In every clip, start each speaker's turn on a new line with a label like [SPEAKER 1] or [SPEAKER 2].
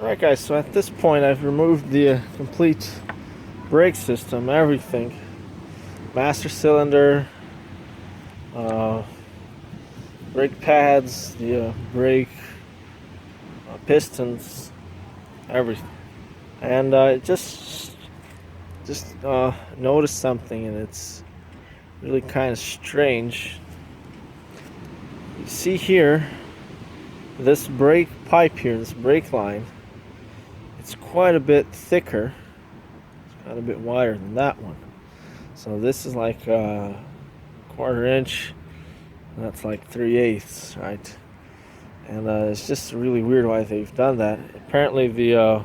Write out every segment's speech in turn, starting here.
[SPEAKER 1] Alright guys, so at this point I've removed the complete brake system, everything. Master cylinder, uh, brake pads, the brake pistons, everything. And just noticed something, and it's really kind of strange. You see here, this brake pipe here, this brake line, it's quite a bit thicker. It's quite a bit wider than that one. So this is like a quarter inch. That's like 3/8, right? And it's just really weird why they've done that. Apparently the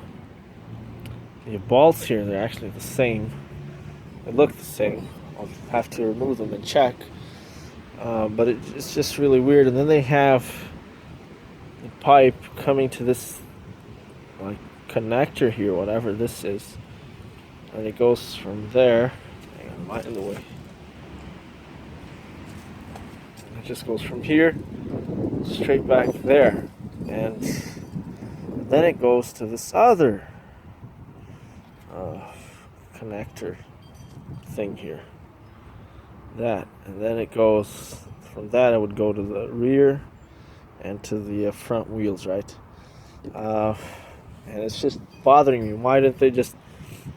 [SPEAKER 1] bolts here, they're actually the same. They look the same. I'll have to remove them and check. But it's just really weird. And then they have the pipe coming to this like connector here, whatever this is, and it goes from there. Hang on, light in the way. It just goes from here straight back there, and then it goes to this other connector thing here. That, and then it goes from that. It would go to the rear and to the front wheels, right? And it's just bothering me. Why didn't they just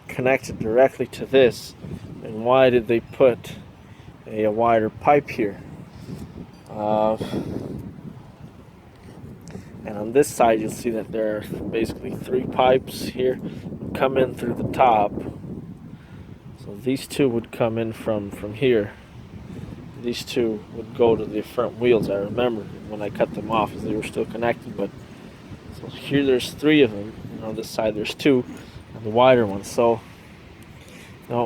[SPEAKER 1] connect it directly to this? And why did they put a wider pipe here? And on this side, you'll see that there are basically 3 pipes here come in through the top. So these 2 would come in from here. These 2 would go to the front wheels. I remember when I cut them off, as they were still connected. But so here, there's 3 of them. And on this side, there's 2, and the wider one. So,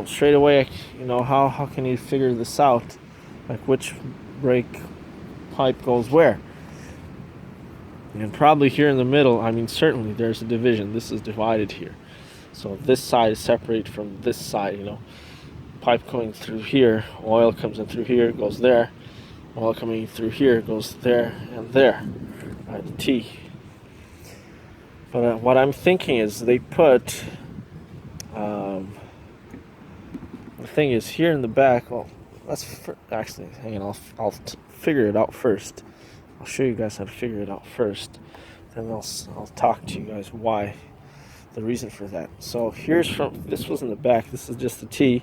[SPEAKER 1] straight away, how can you figure this out? Like which brake pipe goes where? And probably here in the middle, certainly there's a division. This is divided here. So this side is separated from this side, Pipe going through here, oil comes in through here, goes there. Oil coming through here, goes there and there. Right, the T. But what I'm thinking is they put, the thing is here in the back, well, actually, hang on, I'll figure it out first. I'll show you guys how to figure it out first. Then I'll talk to you guys why, the reason for that. So this was in the back, this is just the T,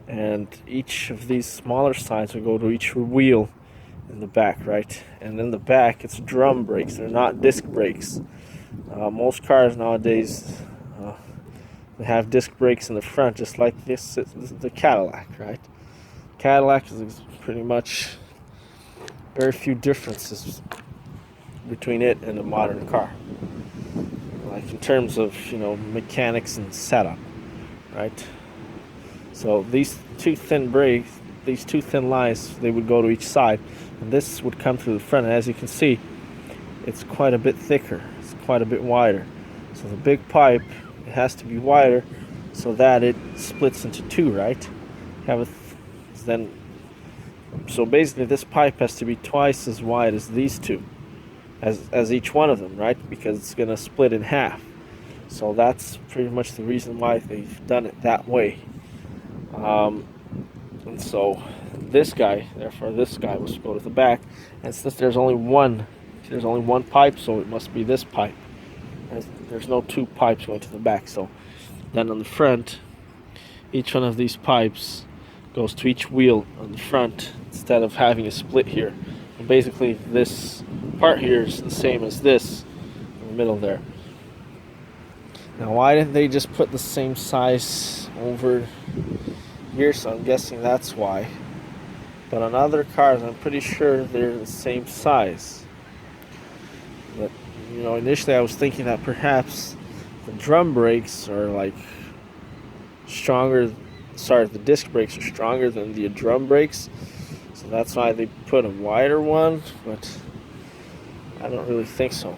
[SPEAKER 1] and each of these smaller sides will go to each wheel in the back, right? And in the back, it's drum brakes, they're not disc brakes. Most cars nowadays, they have disc brakes in the front, just like this is the Cadillac, right? Cadillac is pretty much very few differences between it and a modern car, like in terms of mechanics and setup, right? So these 2 thin brakes, these 2 thin lines, they would go to each side, and this would come through the front. And as you can see, it's quite a bit thicker, it's quite a bit wider. So the big pipe, it has to be wider so that it splits into 2, right? So basically this pipe has to be twice as wide as these 2, as each one of them, right? Because it's going to split in half. So that's pretty much the reason why they've done it that way. And so therefore this guy was to go to the back. And since there's only one pipe, so it must be this pipe. There's no 2 pipes going to the back. So then on the front, each one of these pipes goes to each wheel on the front instead of having a split here. And basically this part here is the same as this in the middle there. Now why didn't they just put the same size over here? So I'm guessing that's why. But on other cars, I'm pretty sure they're the same size. But initially I was thinking that perhaps the drum brakes are like stronger. Sorry, the disc brakes are stronger than the drum brakes, so that's why they put a wider one, but I don't really think so.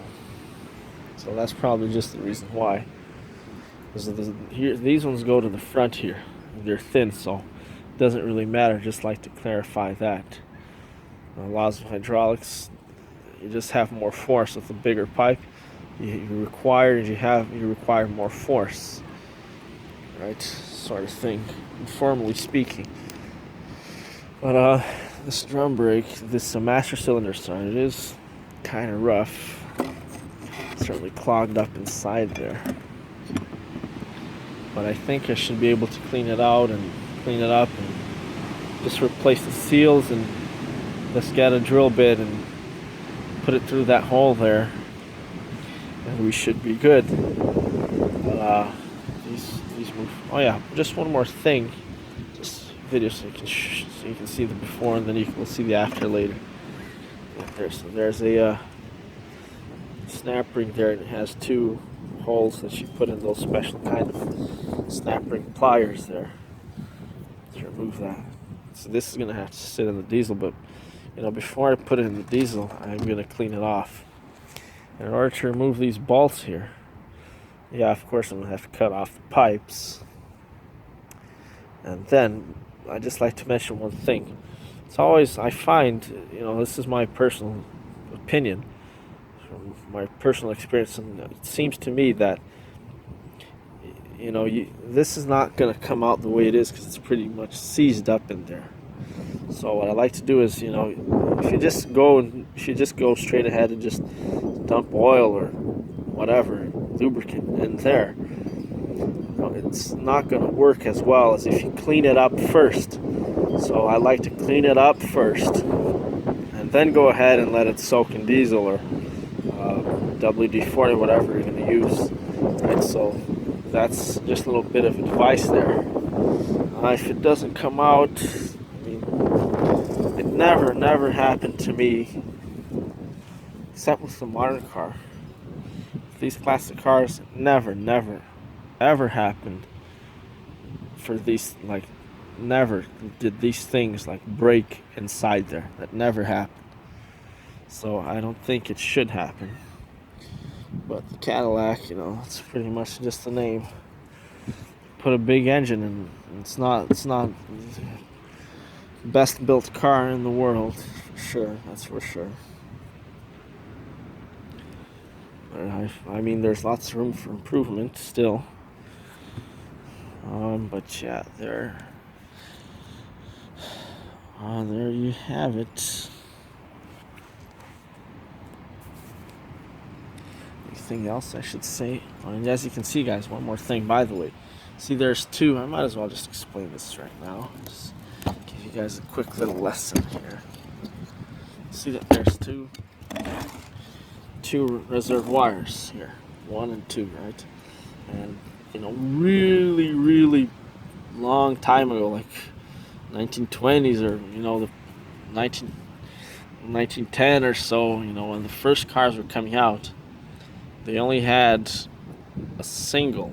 [SPEAKER 1] So that's probably just the reason why. These ones go to the front here. They're thin, so it doesn't really matter. Just like to clarify that. Laws of hydraulics, you just have more force with a bigger pipe. you require more force, right? Sort of thing, informally speaking. But this drum brake, this master cylinder side, it is kind of rough. Certainly clogged up inside there. But I think I should be able to clean it out and clean it up and just replace the seals and just get a drill bit and put it through that hole there, and we should be good. But these move. Oh yeah, just one more thing. Just video so you can see the before and then will see the after later. There's a snap ring there, and it has two holes that you put in those special kind of snap ring pliers there to remove that. So this is gonna have to sit in the diesel, but before I put it in the diesel, I'm gonna clean it off. And in order to remove these bolts here, yeah, of course I'm gonna have to cut off the pipes. And then I just like to mention one thing. It's always, I find, this is my personal opinion, from my personal experience, and it seems to me that this is not going to come out the way it is because it's pretty much seized up in there. So what I like to do is, if you just go straight ahead and just dump oil or whatever lubricant in there, it's not going to work as well as if you clean it up first. So I like to clean it up first and then go ahead and let it soak in diesel or WD-40, whatever you're going to use. Right, so that's just a little bit of advice there. If it doesn't come out, it never happened to me, except with the modern car. These classic cars, never, ever happened for these, never did these things break inside there. That never happened. So I don't think it should happen. But the Cadillac, it's pretty much just the name. Put a big engine in, it's not the best built car in the world, for sure. That's for sure. There's lots of room for improvement still. But yeah, there you have it. Anything else I should say? And as you can see, guys, one more thing, by the way. See, there's two. I might as well just explain this right now. Just give you guys a quick little lesson here. See that there's two reservoirs here, 1 and 2, right? And really long time ago, like 1920s or the 1910 or so, when the first cars were coming out, they only had a single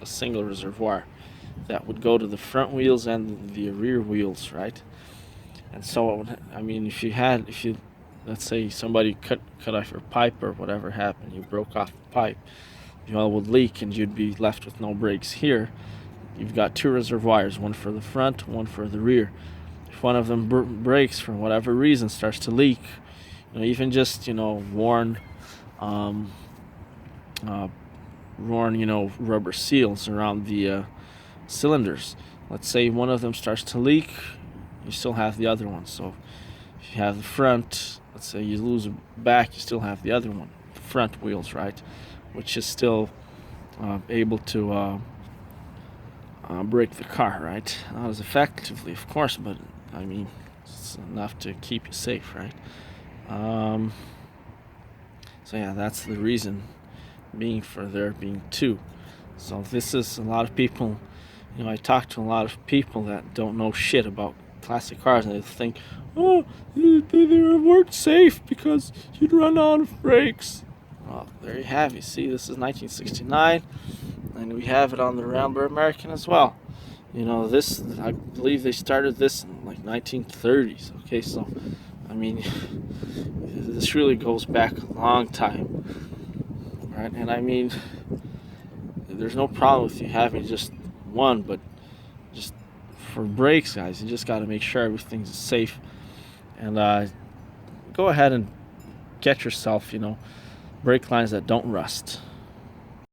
[SPEAKER 1] reservoir that would go to the front wheels and the rear wheels, right? And so if you let's say somebody cut off your pipe or whatever happened, you broke off the pipe, the oil would leak and you'd be left with no brakes. Here you've got two reservoirs, one for the front, one for the rear. If one of them breaks for whatever reason, starts to leak, even just worn rubber seals around the cylinders, let's say one of them starts to leak, you still have the other one. So if you have the front, let's say you lose a back, you still have the other one, the front wheels, right, which is still able to brake the car, right? Not as effectively, of course, but it's enough to keep you safe, right? So yeah, that's the reason being for there being two. So this is a lot of people, I talk to a lot of people that don't know shit about classic cars, and they think, oh, they weren't safe because you'd run out of brakes. Well, there you have it. See, this is 1969, and we have it on the Rambler American as well. This, I believe they started this in 1930s. Okay, so this really goes back a long time, right? And there's no problem with you having just one, but just for brakes, guys, you just got to make sure everything's safe. And go ahead and get yourself, brake lines that don't rust.